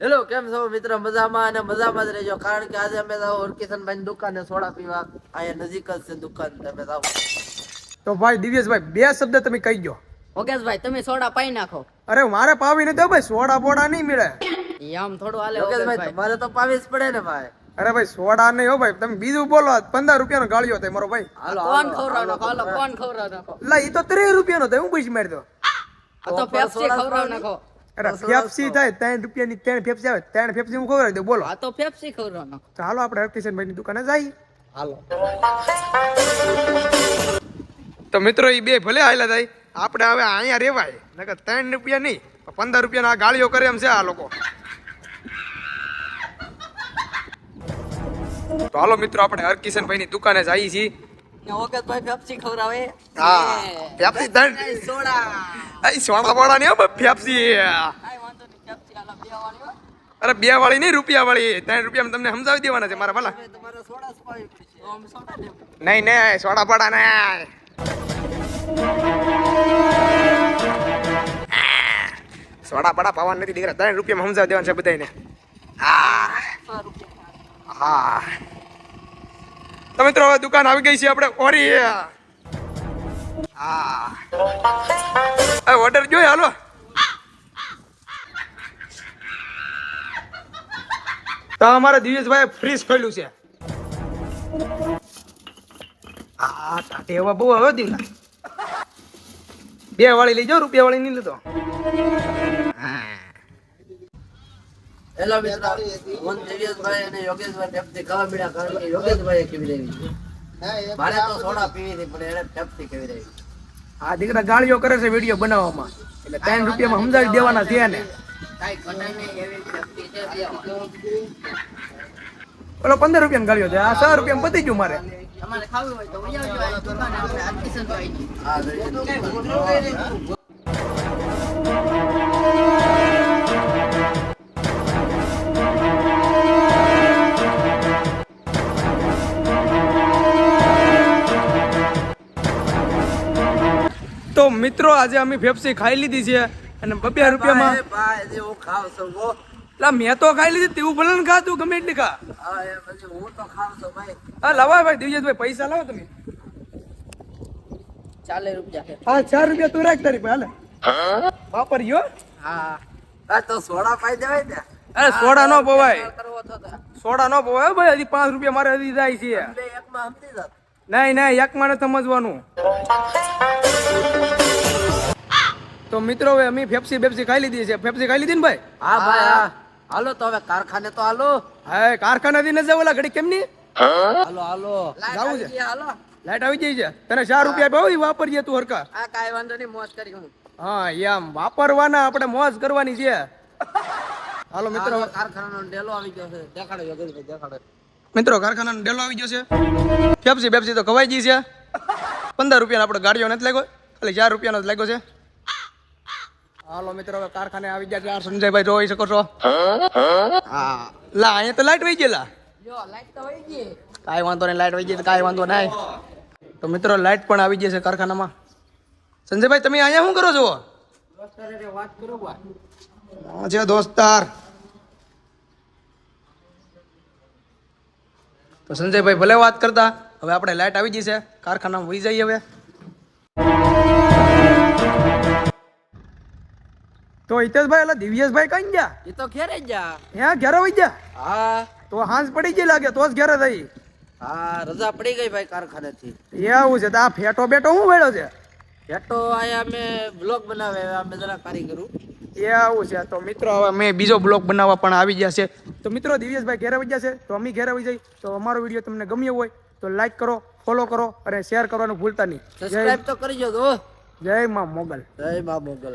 Hello, કેમ છો મિત્ર? મજામાં અને મજામાં જ રહેજો, કારણ કે આજે અમે જાવ કિશનભાઈ ની દુકાને સોડા પીવા. અહીંયા નજીક જ છે દુકાન, તમે જાવ. તો ભાઈ દિવ્યેશભાઈ બે શબ્દ તમે કહી ગયો. યોગેશભાઈ તમે સોડા પાઈ નાખો. અરે મારે પાવી નથી ભાઈ, સોડા બોડા નહીં મળે. આમ થોડું હાલે યોગેશભાઈ, તમારે તો પાવી જ પડે ને ભાઈ. અરે ભાઈ સોડા નહીં હો ભાઈ, તમે બીજું બોલો. 15 રૂપિયાનો ગાળ્યો થાય મારો ભાઈ. કોણ ખવડાવ નાખો? હાલો કોણ ખવડાવ નાખો? લા ઈ તો 30 રૂપિયાનો થાય, હું પૈસા મારી દો. આ તો પેપ્સી ખવડાવ નાખો. અરે પેપ્સી થાય 3 રૂપિયાની 3 પેપ્સી આવે, 3 પેપ્સી હું ખવડાવી દઉં, બોલો. આ તો પેપ્સી ખવડાવ નાખો. તો હાલો આપણે કિશનભાઈ ની દુકાને જઈએ. હાલો. તો મિત્રો એ બે ભલે હાલ્યા થાય, આપણે હવે અહીંયા રેવાય. નકર 3 રૂપિયા નહીં 15 રૂપિયાના આ ગાળીઓ કરે એમ છે આ લોકો. તો હાલો મિત્રો આપણે હરકિશનભાઈ ની દુકાને જઈએ છીએ. યોગેશભાઈ પેપ્સી ખવડાવે. હા પેપ્સી 3 સોડા. આ સોડા બોડા નહીં હો પેપ્સી. કાઈ વાંધો નહીં, પેપ્સી હાલો બે વાળી. અરે 2 વાળી નહીં, રૂપિયા વાળી. 3 રૂપિયામાં તમને સમજાવી દેવાના છે મારા ભલા. તમારે સોડા જ પાવી પડશે. તો અમે સોડા લેવું. નહીં નહીં સોડા બોડા નહીં. સોડા બડા પાવાના નથી દીકરા, 3 રૂપિયામાં સમજાવી દેવાના છે બધાને. હા 100 રૂપિયા. હા તો મિત્રો હવે દુકાન આવી ગઈ છે આપણે ઓરી. હા હવે ઓર્ડર જોઈ હાલો. તો અમારા દિવેશભાઈ ફ્રીજ ખોલ્યું છે. હા ટેવા બહુ હવે દીધા. 2 વાળી લઈ જાઓ, રૂપિયા વાળી નહીં લીધો. હેલો મિત્ર, હું દિવ્યેશભાઈ અને યોગેશભાઈ પેપ્સી ખાવા મળ્યા, કારણ કે યોગેશભાઈ કેવી રહી છે. મારે તો સોડા પીવી હતી, પણ એને પેપ્સી કેવી રહી. આ દીકરા ગાળીઓ કરે છે વિડીયો બનાવવામાં, એટલે 3 રૂપિયામાં સમજાવી દેવાના છે ને. કાઈ ઘટાય નહીં, એવી પેપ્સી છે બે વાળી. ઓલો 15 રૂપિયાની ગાળીઓ છે, આ 6 રૂપિયામાં પતી ગયું મારે. તમારે ખાવું હોય તો વહી આવજો આ દુકાને આપણે આ કિશનભાઈની. હા જોઈએ. તો મિત્રો આજે અમે પેપ્સી ખાઈ લીધી છે અને 2 રૂપિયામાં. ભાઈ જે હું ખાવ છું ગો. લા મેં તો ખાઈ લીધી, તેવું ભલે ને ખા, તું ગમે એટલી ખા. હા એ પછી હું તો ખાવ છું ભાઈ. હા લાવો ભાઈ દિવ્યેશભાઈ, પૈસા લાવો તમે. 40 રૂપિયા છે. હા 4 રૂપિયા તું રાખ તારી પાસે, હાલે વાપરજો. હા આ તો સોડા પાઈ દેવાય ને. અરે સોડા નો પવાય, કરવો થતા. સોડા નો પવાય ભાઈ. હજી 5 રૂપિયા મારે હજી જાય છે. બે એકમાં સમજી જાત. નહીં નહીં એકમાં ને સમજવાનું. તો મિત્રો હવે અમે પેપ્સી ખાઈ લીધી છે. પેપ્સી ખાઈ લીધી ને ભાઈ? હા ભાઈ હા. હાલો તો હવે કારખાને તો હાલો. હા કારખાનાથી ન જાવ, ઓલા ઘડી કેમ નહીં? હાલો હાલો. જાવું છે. હાલો. લાઈટ આવી જાય છે, તને 4 રૂપિયા ભાવ વાપરજે તું હરકા. આ કાઈ વાંધો નહીં, મોજ કરી હું. હા એમ વાપરવાના, આપણે મોજ કરવાની છે. હાલો મિત્રો, હાલો, કારખાનાનો ડેલો આવી ગયો છે. દેખાડો યોગેશભાઈ, દેખાડો. મિત્રો કારખાનાનો ડેલો આવી ગયો છે. પેપ્સી તો ખવાઈ ગઈ છે. 15 રૂપિયાનો આપણે ગાડીઓ નથી લાગ્યો, ખાલી 4 રૂપિયાનો જ લાગ્યો છે. હાલો મિત્રો હવે કારખાને આવી ગયા છે. સંજયભાઈ જોઈ શકો છો. હા લા અહીંયા તો લાઈટ વહી ગયેલા. જો લાઈટ તો વહી ગઈ. કાંઈ વાંધો નહીં, લાઈટ વહી ગઈ કાંઈ વાંધો નહીં. તો મિત્રો લાઈટ પણ આવી ગઈ છે કારખાનામાં. સંજયભાઈ તમે અહીંયા શું કરો છો? વાત કરો ભાઈ. છે દોસ્તાર. તો સંજયભાઈ ભલે વાત કરતા, હવે આપણે લાઈટ આવી ગઈ છે, કારખાનામાં વહી જઈએ હવે. તો હિતેશભાઈ એટલે દિવ્યેશભાઈ કઈ ગયા? એ તો ઘેરે જ જા. ત્યાં ઘેરે વહી ગયા? હા તો હાંસ પડી ગઈ લાગે, તો જ ઘેરે થઈ. હા રજા પડી ગઈ ભાઈ કારખાનેથી. એવું છે? તો આ ફેટો બેટો શું વેળ્યો છે? હેઠો આયા અમે બ્લોગ બનાવે, અમે જરા કારીગરું. એવું છે? તો મિત્રો હવે મેં બીજો બ્લોગ બનાવવા પણ આવી ગયા છે. તો મિત્રો દિવ્યેશભાઈ ઘેરે વહી ગયા છે, તો અમે ઘેરે વહી જઈએ. તો અમારો વિડીયો તમને ગમ્યો હોય તો લાઈક કરો, ફોલો કરો અને શેર કરવાનું ભૂલતા નહીં. સબસ્ક્રાઇબ તો કરજો તો. જય માં મોગલ. જય મા મોગલ.